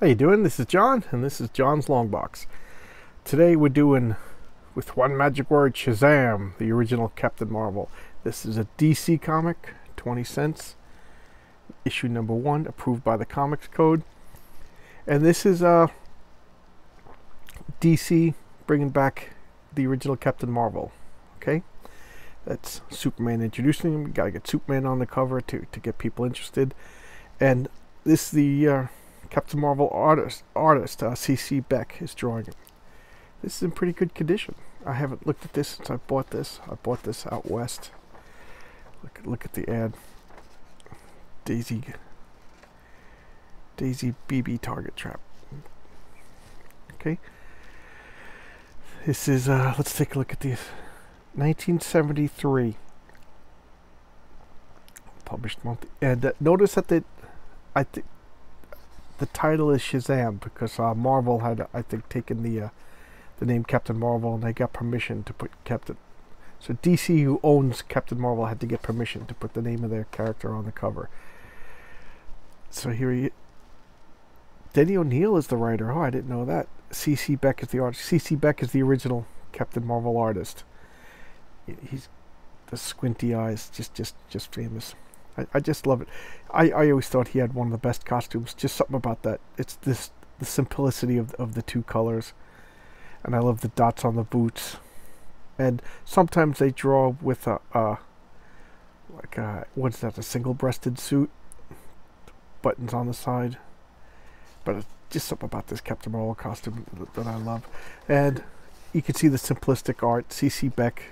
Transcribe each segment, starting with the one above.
How you doing? This is John, and this is John's Long Box. Today we're doing, with one magic word, Shazam, the original Captain Marvel. This is a DC comic, 20 cents, issue number 1, approved by the Comics Code. And this is DC bringing back the original Captain Marvel. Okay? That's Superman introducing him. You gotta get Superman on the cover to get people interested. And this is the Captain Marvel artist C.C. Beck is drawing it. This is in pretty good condition. I haven't looked at this since I bought this. I bought this out west. Look at the ad. Daisy BB Target Trap. Okay. This is let's take a look at these. 1973 published month. And notice that I think the title is Shazam because Marvel had, I think, taken the name Captain Marvel, and they got permission to put Captain. So DC, who owns Captain Marvel, had to get permission to put the name of their character on the cover. So here Denny O'Neil is the writer. Oh, I didn't know that. C.C. Beck is the artist. C.C. Beck is the original Captain Marvel artist. He's the squinty eyes, just famous. I just love it. I always thought he had one of the best costumes. Just something about that. It's the simplicity of the two colors. And I love the dots on the boots. And sometimes they draw with what's that, a single-breasted suit? Buttons on the side. But it's just something about this Captain Marvel costume that I love. And you can see the simplistic art. C.C. Beck,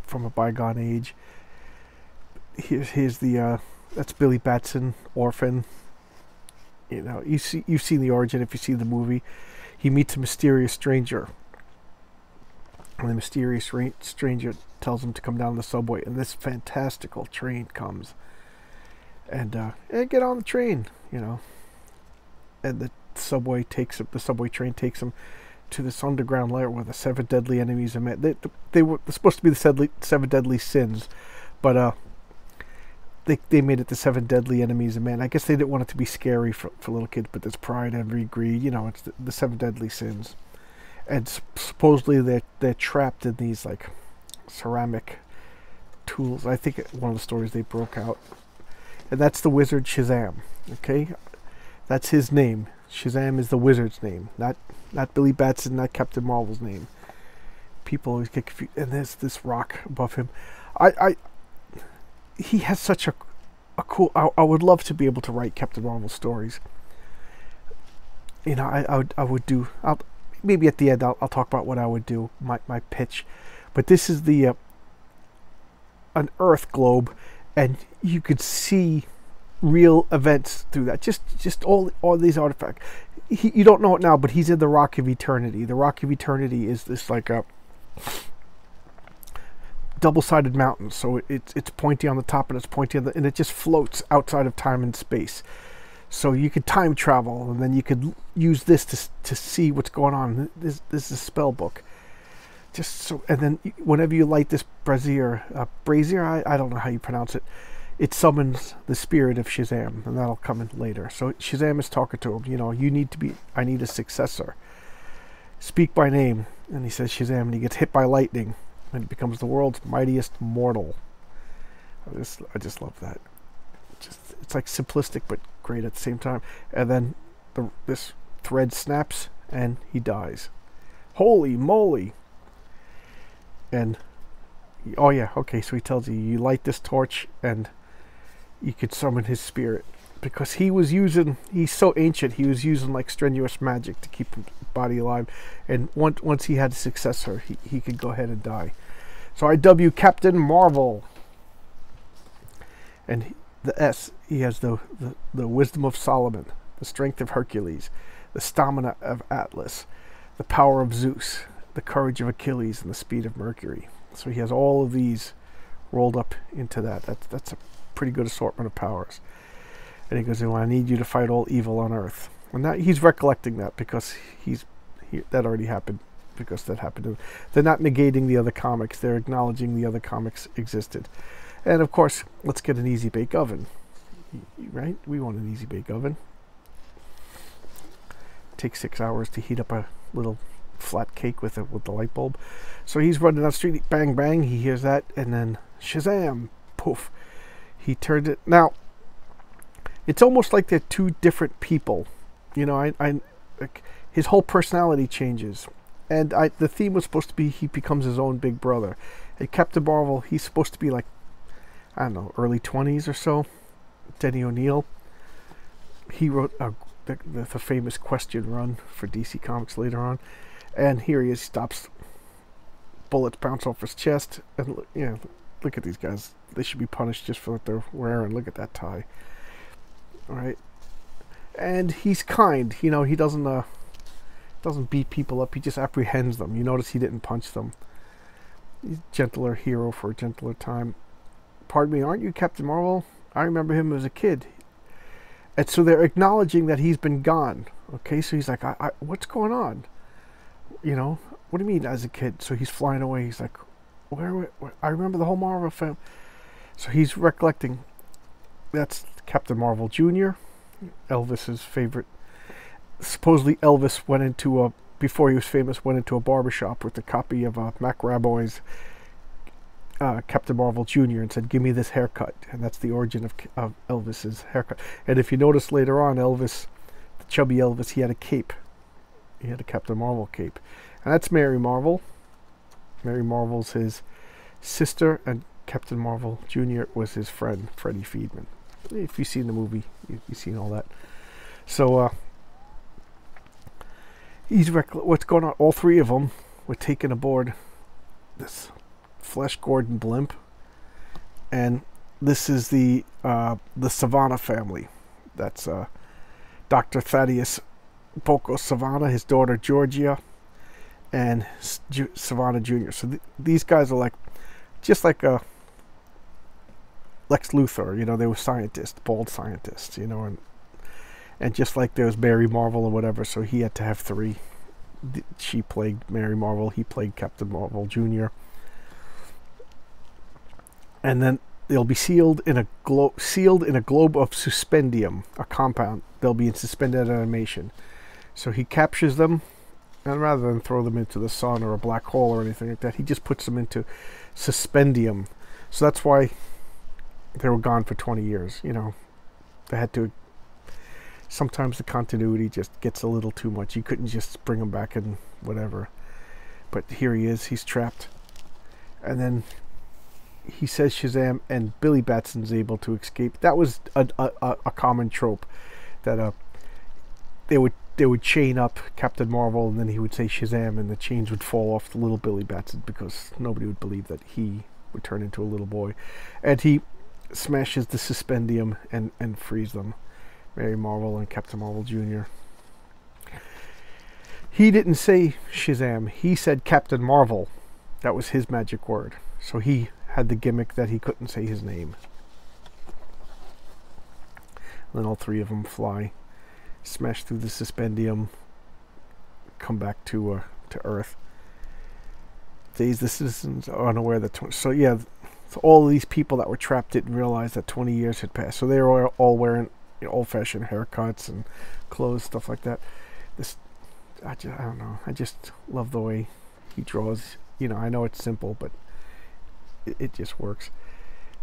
from a bygone age. Here's the that's Billy Batson, Orphan. You've seen the origin if you see the movie. He meets a mysterious stranger, and the mysterious stranger tells him to come down the subway, and this fantastical train comes, and get on the train, and the subway train takes him to this underground lair where the 7 deadly enemies are met. They were supposed to be the 7 deadly sins, but they made it the 7 deadly enemies of man. I guess they didn't want it to be scary for little kids, but there's pride, envy, greed. It's the 7 deadly sins, and supposedly they're trapped in these like ceramic tools. I think one of the stories they broke out, and that's the wizard Shazam. Okay, that's his name. Shazam is the wizard's name, not Billy Batson, not Captain Marvel's name. People always get confused. And there's this rock above him. He has such a cool. I would love to be able to write Captain Marvel stories. I would do. Maybe at the end I'll talk about what I would do, my pitch. But this is an Earth globe, and you could see real events through that. Just all these artifacts. You don't know it now, but he's in the Rock of Eternity. The Rock of Eternity is this like a double-sided mountain, so it's pointy on the top and it's pointy and it just floats outside of time and space. So you could time travel, and then you could use this to see what's going on. This is a spell book. And then whenever you light this brazier, I don't know how you pronounce it. It summons the spirit of Shazam, and that'll come in later. So Shazam is talking to him. I need a successor. Speak by name. And he says Shazam, and he gets hit by lightning, and he becomes the world's mightiest mortal. I just love that. It's like simplistic but great at the same time. And then this thread snaps, and he dies. Holy moly! And oh yeah, okay. So he tells you light this torch, and you could summon his spirit, because he's so ancient, he was using like strenuous magic to keep his body alive, and once he had a successor, he could go ahead and die. So I W Captain Marvel. And the S, he has the wisdom of Solomon, the strength of Hercules, the stamina of Atlas, the power of Zeus, the courage of Achilles, and the speed of Mercury. So he has all of these rolled up into that. That's a pretty good assortment of powers. And he goes, I need you to fight all evil on earth. And that he's recollecting that because that already happened, because that happened to him. They're not negating the other comics. They're acknowledging the other comics existed. And of course, let's get an easy bake oven. Right? We want an easy bake oven. takes 6 hours to heat up a little flat cake with the light bulb. So he's running down the street, bang bang, he hears that, and then Shazam, poof, he turned it. Now it's almost like they're two different people, you know. I like, his whole personality changes, and the theme was supposed to be he becomes his own big brother. And Captain Marvel, he's supposed to be like, I don't know, early 20s or so. Denny O'Neil, he wrote the famous Question Run for DC Comics later on, and here he is, stops, bullets bounce off his chest, and you know, look at these guys, they should be punished just for what they're wearing. Look at that tie. All right, and he's kind, you know, he doesn't beat people up, he just apprehends them. You notice he didn't punch them. He's a gentler hero for a gentler time. Pardon me, aren't you Captain Marvel? I remember him as a kid. And so they're acknowledging that he's been gone. Okay, so he's like, what's going on? You know, what do you mean as a kid? So he's flying away. He's like, where I remember the whole Marvel film. So he's recollecting. That's Captain Marvel Jr., Elvis's favorite. Supposedly Elvis went into before he was famous, went into a barbershop with a copy of Mac Raboy's Captain Marvel Jr. and said, give me this haircut. And that's the origin of Elvis's haircut. And if you notice later on, Elvis, the chubby Elvis, he had a cape. He had a Captain Marvel cape. And that's Mary Marvel. Mary Marvel's his sister, and Captain Marvel Jr. was his friend, Freddie Feedman. If you've seen the movie, you've seen all that. So, what's going on? All three of them were taken aboard this Flash Gordon blimp, and this is the Savannah family. That's Dr. Thaddeus Boko Savannah, his daughter Georgia, and Savannah Jr. So these guys are like, just like Lex Luthor, you know, they were scientists, bald scientists, you know, and just like there was Mary Marvel or whatever, so he had to have three. She played Mary Marvel, he played Captain Marvel Jr. And then they'll be sealed in a globe of suspendium, a compound. They'll be in suspended animation. So he captures them, and rather than throw them into the sun or a black hole or anything like that, he just puts them into suspendium. So that's why they were gone for 20 years. You know, they had to. Sometimes the continuity just gets a little too much. You couldn't just bring them back and whatever. But here he is. He's trapped, and then he says Shazam, and Billy Batson's able to escape. That was a common trope, that they would chain up Captain Marvel, and then he would say Shazam, and the chains would fall off the little Billy Batson, because nobody would believe that he would turn into a little boy. And he smashes the suspendium and frees them, Mary Marvel and Captain Marvel Jr. He didn't say Shazam, he said Captain Marvel. That was his magic word. So he had the gimmick that he couldn't say his name. And then all three of them fly, smash through the suspendium, come back to Earth. The citizens are unaware that so yeah, so all of these people that were trapped didn't realize that 20 years had passed. So they were all wearing, you know, old-fashioned haircuts and clothes, stuff like that. I don't know. I just love the way he draws. You know, I know it's simple, but it just works.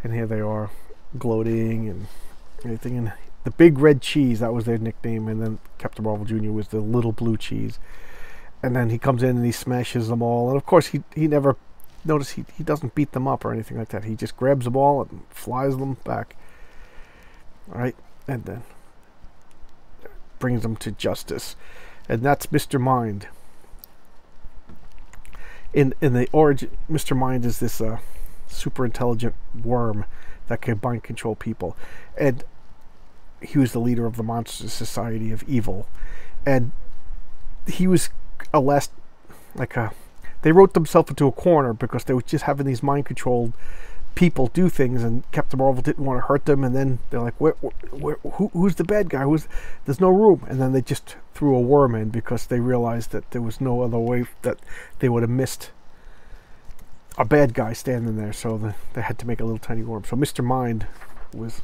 And here they are, gloating and everything. And the big red cheese, that was their nickname. And then Captain Marvel Jr. was the little blue cheese. And then he comes in and he smashes them all. And of course, he never, notice he doesn't beat them up or anything like that. He just grabs them all and flies them back. All right, and then brings them to justice. And that's Mr. Mind. In the origin, Mr. Mind is this super intelligent worm that can mind control people, and he was the leader of the Monster Society of Evil, and he was they wrote themselves into a corner because they were just having these mind controlled people do things, and Captain Marvel didn't want to hurt them, and then they're like, who's the bad guy? There's no room, and then they just threw a worm in because they realized that there was no other way that they would have missed a bad guy standing there, so they had to make a little tiny worm. So Mr. Mind was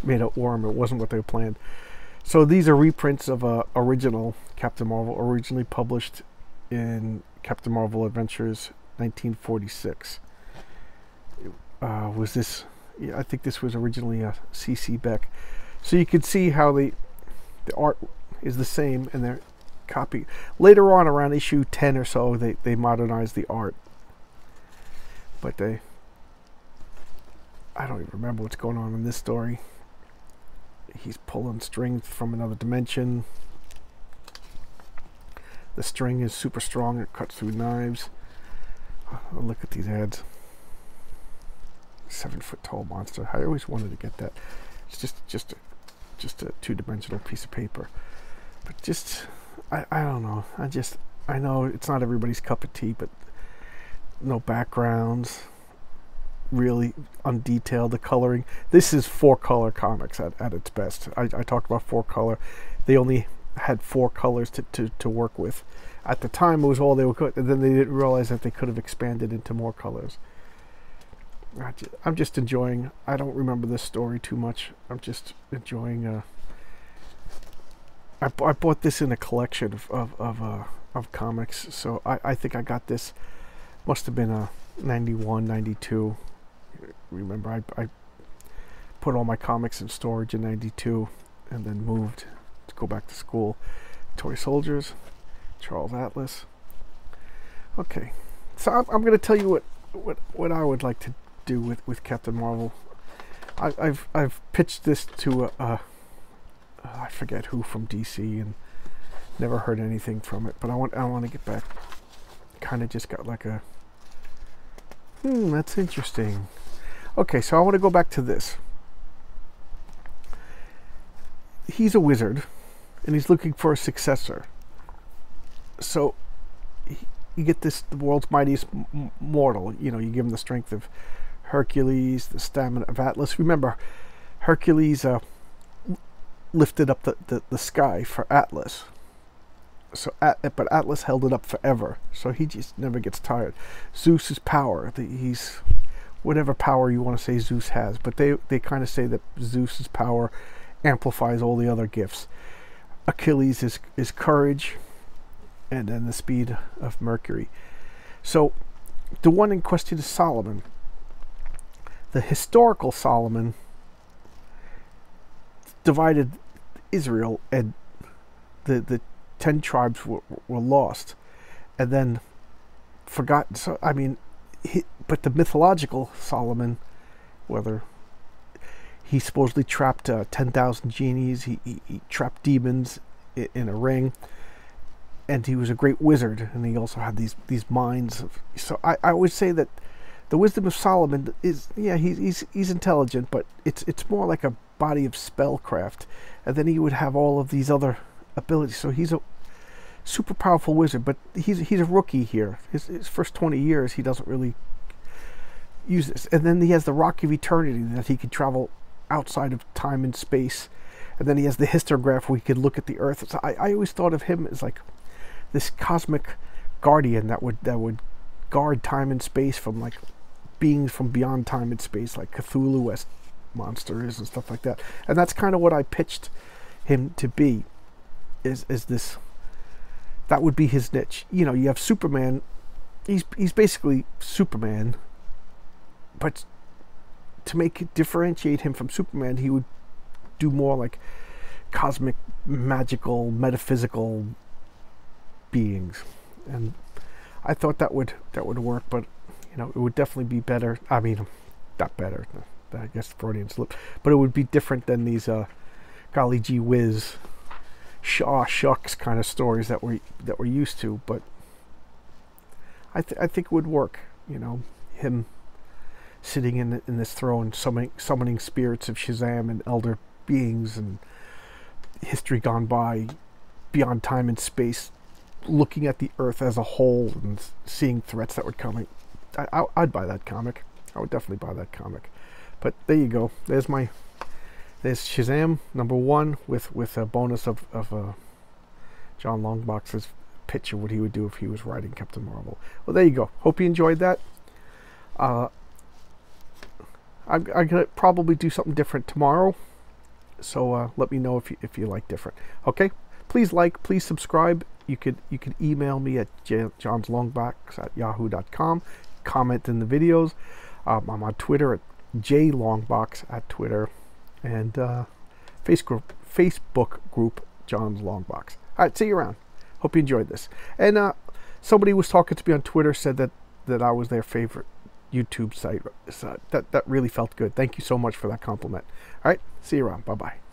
made a worm. It wasn't what they planned. So these are reprints of original Captain Marvel, originally published in Captain Marvel Adventures 1946. Was this? Yeah, I think this was originally a CC Beck. So you can see how the art is the same, and they're copy. Later on, around issue 10 or so, they modernized the art. But I don't even remember what's going on in this story. He's pulling string from another dimension. The string is super strong. It cuts through knives. Oh, look at these ads. 7-foot tall monster. I always wanted to get that. It's just a two-dimensional piece of paper. But just, I don't know. I know it's not everybody's cup of tea, but no backgrounds. Really undetailed. The coloring. This is 4-color comics at its best. I talked about 4-color. They only had 4 colors to work with. At the time, it was all they were good, and then they didn't realize that they could have expanded into more colors. I'm just enjoying. I don't remember this story too much. I'm just enjoying. I bought this in a collection of comics, so I think I got this. Must have been a 91, 92. Remember, I put all my comics in storage in 92, and then moved to go back to school. Toy Soldiers, Charles Atlas. Okay, so I'm going to tell you what I would like to do with Captain Marvel. I've pitched this to I forget who from DC, and never heard anything from it. But I want to get back. Kind of just got like a that's interesting. Okay, so I want to go back to this. He's a wizard, and he's looking for a successor. So you get this, the world's mightiest mortal. You know, you give him the strength of Hercules, the stamina of Atlas. Remember, Hercules lifted up the sky for Atlas. So, but Atlas held it up forever. So he just never gets tired. Zeus's power. He's whatever power you want to say Zeus has, but they kind of say that Zeus's power amplifies all the other gifts. Achilles is courage, and then the speed of Mercury. So the one in question is Solomon. The historical Solomon divided Israel, and the 10 tribes were lost and then forgotten. So I mean, but the mythological Solomon, whether he supposedly trapped 10,000 genies, he trapped demons in a ring, and he was a great wizard, and he also had these minds of, so I would say that the wisdom of Solomon is, yeah, he's intelligent, but it's more like a body of spellcraft, and then he would have all of these other abilities. So he's a super powerful wizard, but he's a rookie here. His first 20 years, he doesn't really use this, and then he has the Rock of Eternity that he can travel outside of time and space, and then he has the histograph where he could look at the Earth. So I always thought of him as like this cosmic guardian that would guard time and space from like beings from beyond time and space, like Cthulhu-esque monsters and stuff like that. And that's kind of what I pitched him to be. Is this? That would be his niche. You know, you have Superman. He's basically Superman, but to differentiate him from Superman, he would do more like cosmic, magical, metaphysical beings, and I thought that would work. But you know, it would definitely be better. I mean, not better. I guess Freudian slip, but it would be different than these golly gee whiz, shucks kind of stories that we're used to. But I think it would work. You know, him sitting in this throne, summoning spirits of Shazam and elder beings and history gone by, beyond time and space, looking at the Earth as a whole and seeing threats that were coming. I'd buy that comic. I would definitely buy that comic. But there you go. There's Shazam #1 with a bonus of John Longbox's pitch of what he would do if he was writing Captain Marvel. Well, there you go. Hope you enjoyed that. I'm going to probably do something different tomorrow. So let me know if you like different. Okay, please like, please subscribe. You could email me at johnslongbox@yahoo.com. Comment in the videos. I'm on Twitter at jlongbox at Twitter, and Facebook group John's Longbox. All right, see you around. Hope you enjoyed this. And somebody was talking to me on Twitter, said that I was their favorite YouTube site. So that really felt good. Thank you so much for that compliment. All right, see you around. Bye-bye.